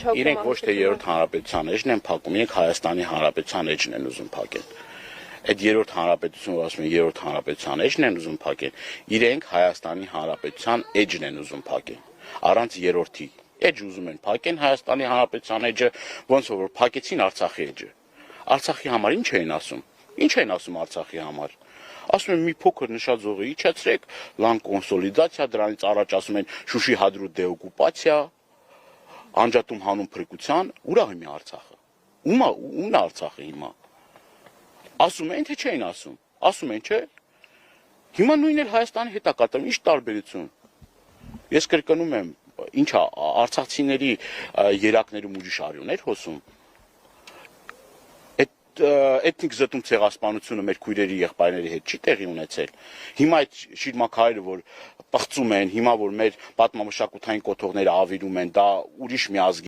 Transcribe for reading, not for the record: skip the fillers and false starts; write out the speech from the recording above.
Իրենք ոչ թե երրորդ հանրապետության էջն են փակում, իրենք Հայաստանի Հանրապետության էջն են ուզում փակել։ Այդ երրորդ հանրապետությունը, որ ասում են երրորդ հանրապետության էջն են ուզում փակել, իրենք Հայաստանի Հանրապետության էջն են ուզում փակել, առանց երրորդի։ Էջ ուզում են փակեն Հայաստանի Հանրապետության էջը, ոնց որ փակեցին Արցախի էջը։ Արցախի համար ինչ էին ասում։ Ինչ են ասում Արցախի համար։ Ասում են մի փոքր նշաձողը իջեցրեք, լան կոնսոլիդացիա, դրանից առաջ ասում են Շուշի հադրուտ դեօկուպացիա, անջատում հանուն փրկության, ուր է հիմա Արցախը։ Ումն է Արցախը հիմա։ Ասում են, թե չէին ասում։ Ասում են, չէ։ Հիմա նույնն էլ Հայաստանի հետ է կատարում, ինչ տարբերություն։ Ես կրկնում եմ, ինչա արցախցիների երակներում ուրիշ արյուններ հոսում։ Էթնիկ զտում ցեղասպանությունը մեր քույրերի եղբայրների հետ չի տեղի ունեցել։ Հիմա այդ շիրմաքարերը, որ պղծում են, հիմա որ մեր պատմամշակութային կոթողները ավիրում են, դա ուրիշ մի ազգի